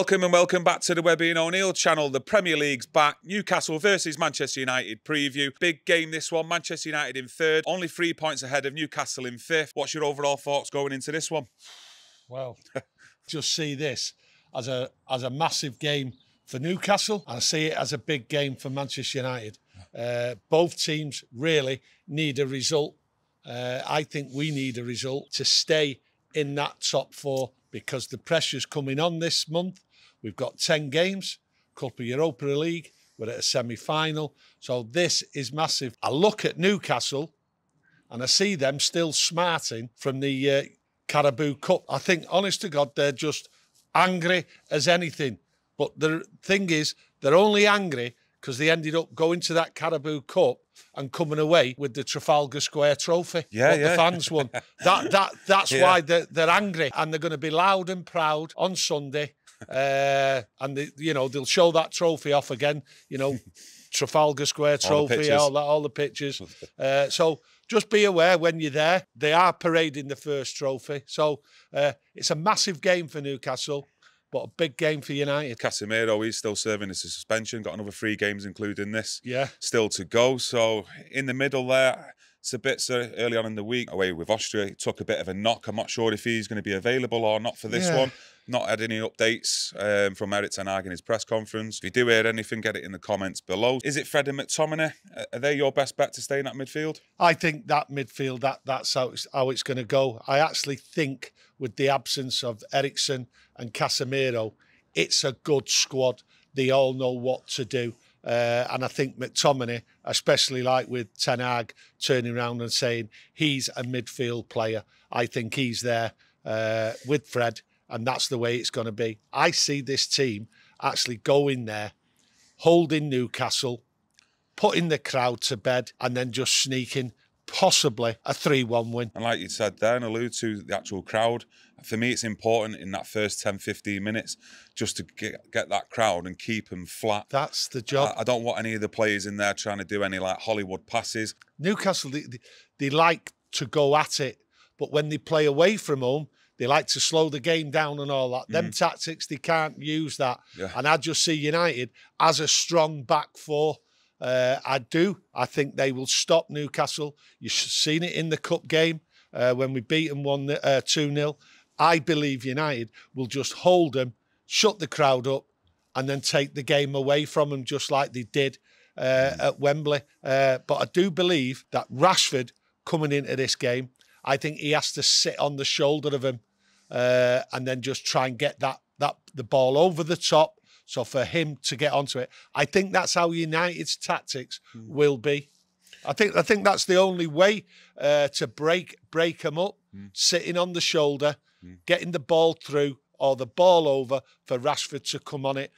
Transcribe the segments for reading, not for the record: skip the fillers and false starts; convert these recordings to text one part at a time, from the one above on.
Welcome and welcome back to the Webby and O'Neill channel. The Premier League's back. Newcastle versus Manchester United preview. Big game this one. Manchester United in third. Only 3 points ahead of Newcastle in fifth. What's your overall thoughts going into this one? Well, just see this as a massive game for Newcastle, and I see it as a big game for Manchester United. Both teams really need a result. I think we need a result to stay in that top four, because the pressure's coming on this month. We've got 10 games, a couple of Europa League, we're at a semi-final. So this is massive. I look at Newcastle and I see them still smarting from the Carabao Cup. I think, honest to God, they're just angry as anything. But the thing is, they're only angry because they ended up going to that Carabao Cup and coming away with the Trafalgar Square trophy. The fans won. That's why they're angry, and they're going to be loud and proud on Sunday. And they'll show that trophy off again. Trafalgar Square trophy, all the pictures. So just be aware when you're there, they are parading the first trophy. So it's a massive game for Newcastle, but a big game for United. Casemiro, he's still serving as a suspension. Got another 3 games, including this. Yeah. Still to go. So in the middle there, it's a bit early on in the week. Away with Austria, he took a bit of a knock. I'm not sure if he's going to be available or not for this one. Not had any updates from Erik in his press conference. If you do hear anything, get it in the comments below. Is it Fred and McTominay? Are they your best bet to stay in that midfield? I think that midfield, that's how it's going to go. I actually think with the absence of Eriksen and Casemiro, it's a good squad. They all know what to do. And I think McTominay, especially like with Ten Hag turning around and saying he's a midfield player, I think he's there with Fred, and that's the way it's going to be. I see this team actually going there, holding Newcastle, putting the crowd to bed, and then just sneaking possibly a 3-1 win. And like you said there, and allude to the actual crowd, for me it's important in that first 10-15 minutes just to get that crowd and keep them flat. That's the job. I don't want any of the players in there trying to do any like Hollywood passes. Newcastle, they like to go at it, but when they play away from home, they like to slow the game down and all that. Them tactics, they can't use that. And I just see United as a strong back four. I think they will stop Newcastle. You've seen it in the cup game when we beat them 2-0. I believe United will just hold them, shut the crowd up, and then take the game away from them, just like they did at Wembley. But I do believe that Rashford coming into this game, I think he has to sit on the shoulder of him and then just try and get the ball over the top. So for him to get onto it, I think that's how United's tactics will be. I think that's the only way to break them up, sitting on the shoulder, getting the ball through or the ball over for Rashford to come on it,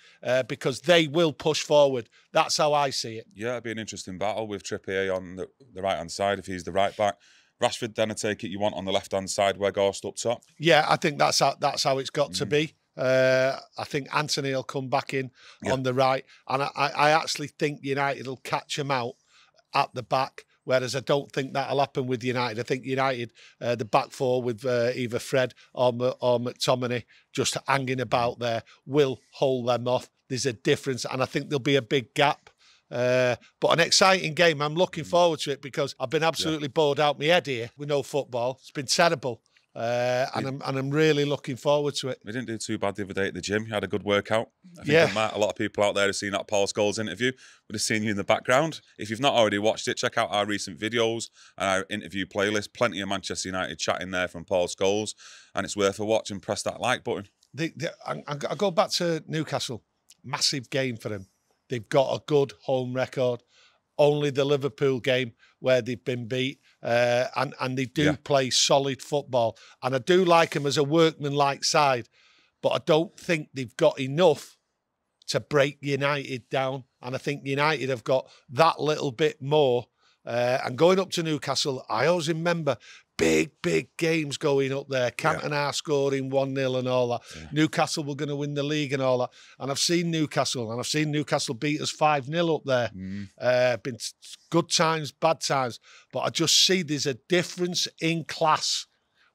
because they will push forward. That's how I see it. Yeah, it'd be an interesting battle with Trippier on the right-hand side if he's the right back. Rashford, then I take it you want on the left-hand side, Weghorst up top? Yeah, I think that's how it's got to be. I think Anthony will come back in on the right, and I actually think United will catch him out at the back, whereas I don't think that'll happen with United. I think United, the back four with either Fred or McTominay just hanging about there, will hold them off. There's a difference, and I think there'll be a big gap. But an exciting game. I'm looking forward to it because I've been absolutely bored out my head here with no football. It's been terrible. And I'm really looking forward to it. We didn't do too bad the other day at the gym. You had a good workout. I think a lot of people out there have seen that Paul Scholes interview. Would have seen you in the background. If you've not already watched it, check out our recent videos and our interview playlist. Plenty of Manchester United chatting there from Paul Scholes, and it's worth a watch. And press that like button. I go back to Newcastle. Massive game for them. They've got a good home record. Only the Liverpool game where they've been beat, and they do play solid football. And I do like them as a workman-like side, but I don't think they've got enough to break United down. And I think United have got that little bit more. And going up to Newcastle, I always remember big games going up there. Cantona scoring 1-0 and all that. Newcastle were going to win the league and all that. And I've seen Newcastle, and I've seen Newcastle beat us 5-0 up there. Been good times, bad times. But I just see there's a difference in class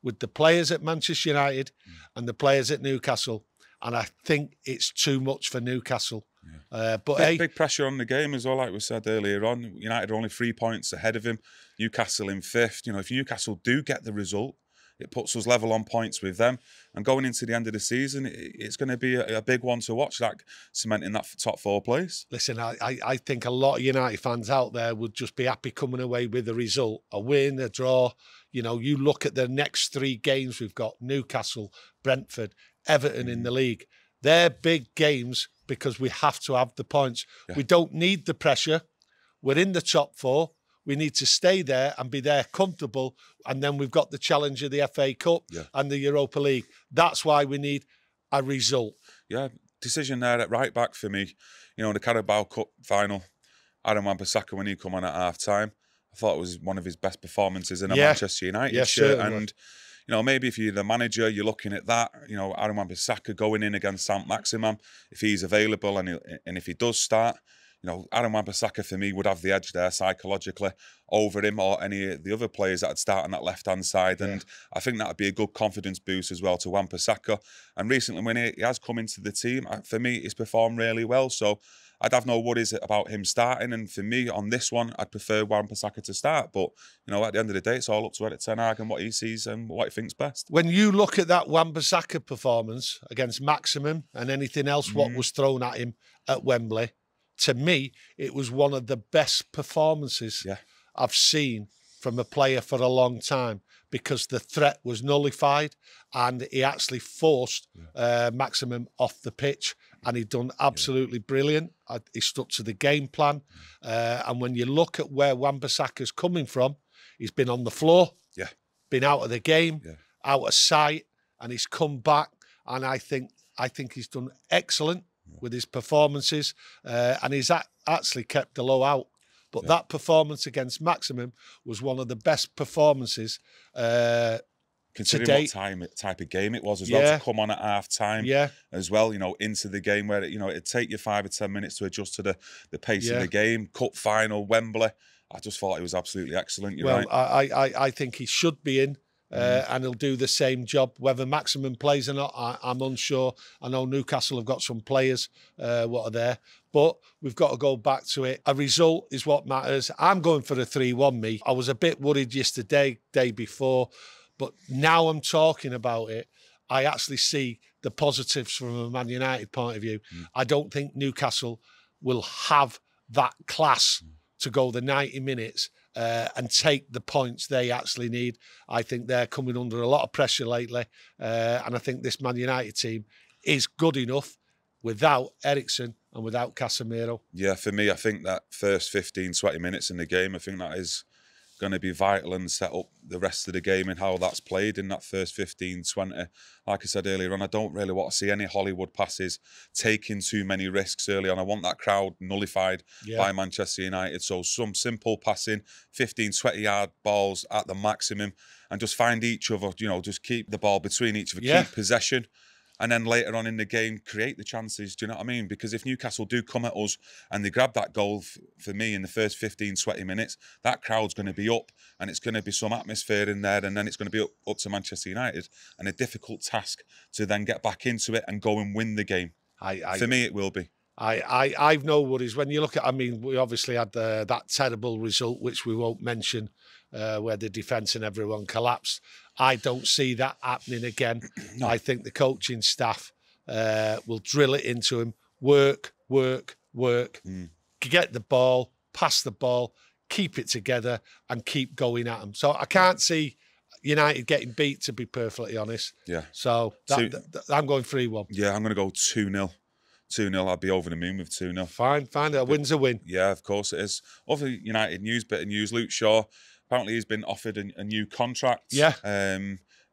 with the players at Manchester United and the players at Newcastle. and I think it's too much for Newcastle. But big pressure on the game as well, like we said earlier on. United are only 3 points ahead of him. Newcastle in 5th. You know, if Newcastle do get the result, it puts us level on points with them. And going into the end of the season, it's going to be a big one to watch, like cementing that top 4 place. Listen, I think a lot of United fans out there would just be happy coming away with the result, a win, a draw. You know, you look at the next 3 games we've got: Newcastle, Brentford, Everton in the league. They're big games because we have to have the points. Yeah. We don't need the pressure. We're in the top 4. We need to stay there and be there comfortable. And then we've got the challenge of the FA Cup and the Europa League. That's why we need a result. Yeah, decision there at right back for me. You know, the Carabao Cup final, Aaron Wan-Bissaka, when he come on at half-time, I thought it was one of his best performances in a Manchester United shirt. And, you know, maybe if you're the manager, you're looking at that. You know, Aaron Wan-Bissaka going in against Saint-Maximin, if he's available and if he does start, you know, Aaron Wan-Bissaka for me would have the edge there psychologically over him or any of the other players that would start on that left-hand side. And I think that would be a good confidence boost as well to Wan-Bissaka. And recently when he has come into the team, for me, he's performed really well. So I'd have no worries about him starting. And for me, on this one, I'd prefer Wan-Bissaka to start. But, you know, at the end of the day, it's all up to Erik Ten Hag and what he sees and what he thinks best. When you look at that Wan-Bissaka performance against Maximin and anything else what was thrown at him at Wembley, to me, it was one of the best performances I've seen from a player for a long time, because the threat was nullified and he actually forced Maximin off the pitch, and he done absolutely brilliant. He stuck to the game plan. And when you look at where Wan-Bissaka's coming from, he's been on the floor, been out of the game, out of sight, and he's come back. And I think he's done excellent with his performances, and he's actually kept the low out. But that performance against Maximin was one of the best performances considering what type of game it was as well, to come on at half-time as well, you know, into the game where, you know, it'd take you 5 or 10 minutes to adjust to the pace of the game. Cup final, Wembley. I just thought it was absolutely excellent. You're right. I think he should be in. And he'll do the same job. Whether Maximin plays or not, I'm unsure. I know Newcastle have got some players what are there, but we've got to go back to it. A result is what matters. I'm going for a 3-1, me. I was a bit worried yesterday, day before, but now I'm talking about it, I actually see the positives from a Man United point of view. I don't think Newcastle will have that class to go the 90 minutes and take the points they actually need. I think they're coming under a lot of pressure lately. And I think this Man United team is good enough without Eriksen and without Casemiro. Yeah, for me, I think that first 15, 20 minutes in the game, I think that is going to be vital and set up the rest of the game and how that's played in that first 15, 20. Like I said earlier on, I don't really want to see any Hollywood passes, taking too many risks early on. I want that crowd nullified by Manchester United. So some simple passing, 15, 20-yard balls at the maximum, and just find each other, you know, just keep the ball between each other, keep possession. And then later on in the game, create the chances. Do you know what I mean? Because if Newcastle do come at us and they grab that goal, for me, in the first 15, 20 minutes, that crowd's going to be up and it's going to be some atmosphere in there, and then it's going to be up to Manchester United, and a difficult task to then get back into it and go and win the game. For me, it will be. I've no worries. When you look at, I mean, we obviously had that terrible result, which we won't mention, where the defence and everyone collapsed. I don't see that happening again. No. I think the coaching staff will drill it into him. Work. Get the ball, pass the ball, keep it together and keep going at them. So I can't see United getting beat, to be perfectly honest. Yeah. So I'm going 3-1. Yeah, I'm going to go 2-0. 2-0, I'd be over the moon with 2-0. Fine. A win's a win. Yeah, of course it is. Other United news, bit of news. Luke Shaw, apparently he's been offered a new contract. Yeah.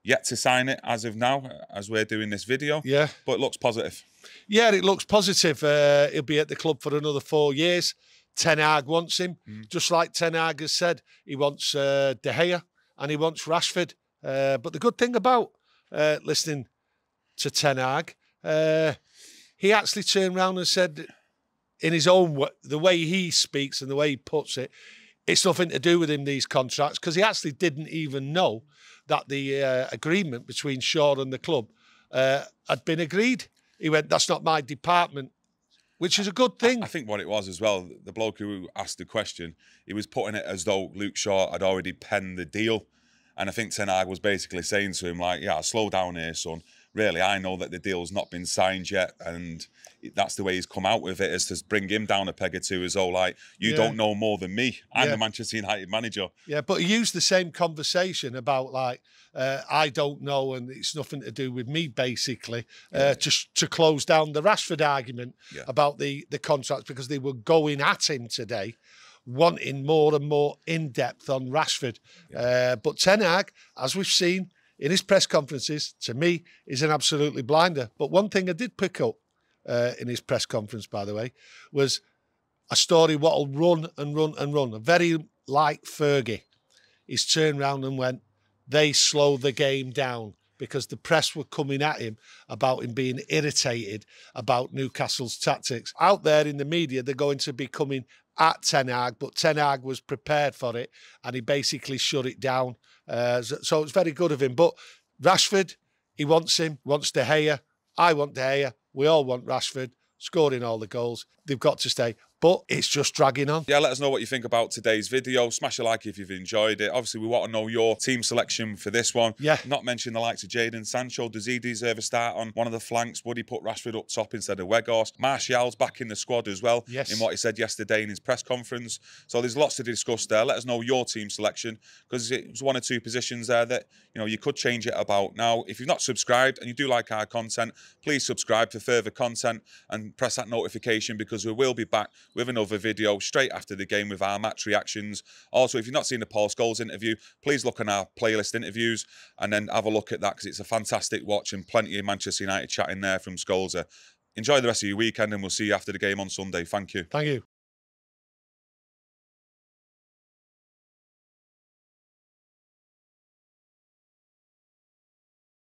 Yet to sign it as of now, as we're doing this video. Yeah. But it looks positive. Yeah, it looks positive. He'll be at the club for another 4 years. Ten Hag wants him. Just like Ten Hag has said, he wants De Gea and he wants Rashford. But the good thing about listening to Ten Hag, he actually turned around and said, in his own way, the way he speaks and the way he puts it, it's nothing to do with him, these contracts, because he actually didn't even know that the agreement between Shaw and the club had been agreed. he went, "That's not my department," which is a good thing. I think what it was as well, the bloke who asked the question, he was putting it as though Luke Shaw had already penned the deal. And I think Ten Hag was basically saying to him, like, yeah, slow down here, son. Really, I know that the deal's not been signed yet. And that's the way he's come out with it, is to bring him down a peg or two, as though, like, you don't know more than me. I'm the Manchester United manager. Yeah, but he used the same conversation about, like, I don't know and it's nothing to do with me, basically, to close down the Rashford argument about the contracts, because they were going at him today, wanting more and more in-depth on Rashford. But Ten Hag, as we've seen in his press conferences, to me, is an absolutely blinder. But one thing I did pick up in his press conference, by the way, was a story what'll run and run and run. Very like Fergie. He's turned round and went, they slowed the game down, because the press were coming at him about him being irritated about Newcastle's tactics. Out there in the media, they're going to be coming at Ten Hag, but Ten Hag was prepared for it and he basically shut it down. So it's very good of him. But Rashford, he wants him, wants De Gea. I want De Gea. We all want Rashford scoring all the goals. They've got to stay. But it's just dragging on. Yeah, let us know what you think about today's video. Smash a like if you've enjoyed it. Obviously, we want to know your team selection for this one. Yeah. Not mention the likes of Jadon Sancho. Does he deserve a start on one of the flanks? Would he put Rashford up top instead of Weghorst? Martial's back in the squad as well, in what he said yesterday in his press conference. So there's lots to discuss there. Let us know your team selection, because it was one or two positions there that, you know, you could change it about. Now, if you've not subscribed and you do like our content, please subscribe for further content and press that notification, because we will be back with another video straight after the game with our match reactions. Also, if you've not seen the Paul Scholes interview, please look on our playlist interviews and then have a look at that, because it's a fantastic watch and plenty of Manchester United chatting there from Scholes. Enjoy the rest of your weekend and we'll see you after the game on Sunday. Thank you. Thank you.